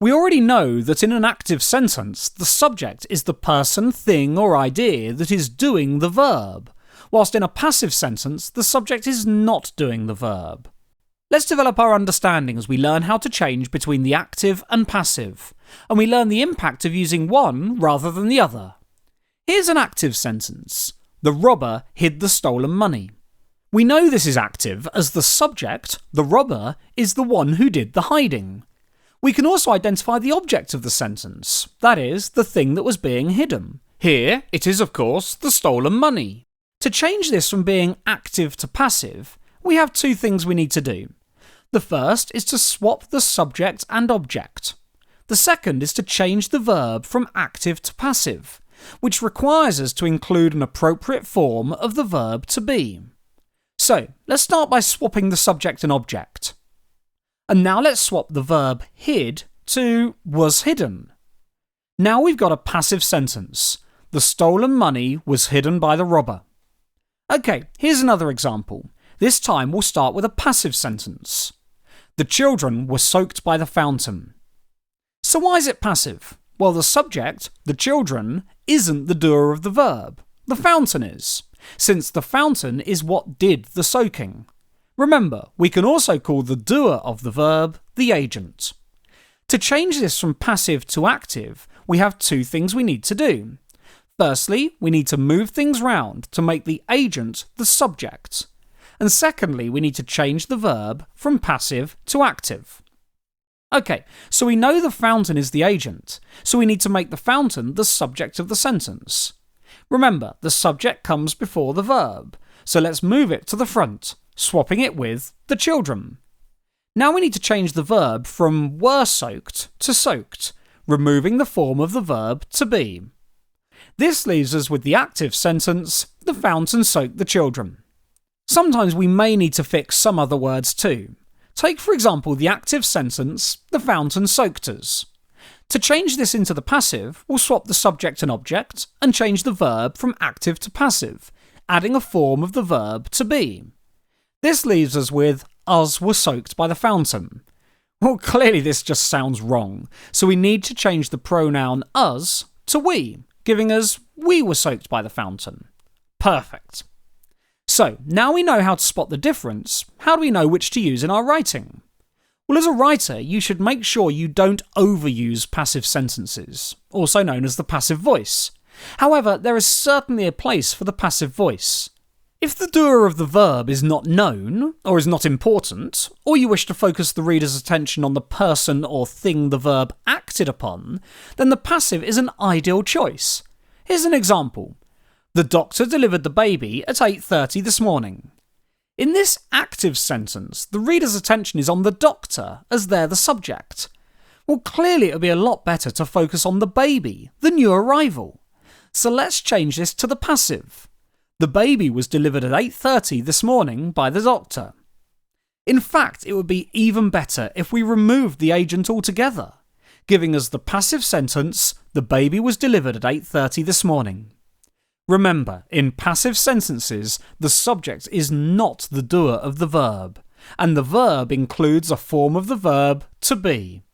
We already know that in an active sentence, the subject is the person, thing, or idea that is doing the verb, whilst in a passive sentence, the subject is not doing the verb. Let's develop our understanding as we learn how to change between the active and passive, and we learn the impact of using one rather than the other. Here's an active sentence. The robber hid the stolen money. We know this is active as the subject, the robber, is the one who did the hiding. We can also identify the object of the sentence, that is, the thing that was being hidden. Here, it is of course the stolen money. To change this from being active to passive, we have two things we need to do. The first is to swap the subject and object. The second is to change the verb from active to passive, which requires us to include an appropriate form of the verb to be. So, let's start by swapping the subject and object. And now let's swap the verb hid to was hidden. Now we've got a passive sentence. The stolen money was hidden by the robber. Okay, here's another example. This time we'll start with a passive sentence. The children were soaked by the fountain. So why is it passive? Well, the subject, the children, isn't the doer of the verb. The fountain is, since the fountain is what did the soaking. Remember, we can also call the doer of the verb the agent. To change this from passive to active, we have two things we need to do. Firstly, we need to move things round to make the agent the subject. And secondly, we need to change the verb from passive to active. Okay, so we know the fountain is the agent, so we need to make the fountain the subject of the sentence. Remember, the subject comes before the verb, so let's move it to the front, swapping it with the children. Now we need to change the verb from were soaked to soaked, removing the form of the verb to be. This leaves us with the active sentence, the fountain soaked the children. Sometimes we may need to fix some other words too. Take for example the active sentence, the fountain soaked us. To change this into the passive, we'll swap the subject and object and change the verb from active to passive, adding a form of the verb to be. This leaves us with us were soaked by the fountain. Well, clearly this just sounds wrong, so we need to change the pronoun us to we, giving us we were soaked by the fountain. Perfect. So, now we know how to spot the difference, how do we know which to use in our writing? Well, as a writer, you should make sure you don't overuse passive sentences, also known as the passive voice. However, there is certainly a place for the passive voice. If the doer of the verb is not known, or is not important, or you wish to focus the reader's attention on the person or thing the verb acted upon, then the passive is an ideal choice. Here's an example. The doctor delivered the baby at 8:30 this morning. In this active sentence, the reader's attention is on the doctor, as they're the subject. Well, clearly it would be a lot better to focus on the baby, the new arrival. So let's change this to the passive. The baby was delivered at 8:30 this morning by the doctor. In fact, it would be even better if we removed the agent altogether, giving us the passive sentence, the baby was delivered at 8:30 this morning. Remember, in passive sentences, the subject is not the doer of the verb, and the verb includes a form of the verb to be.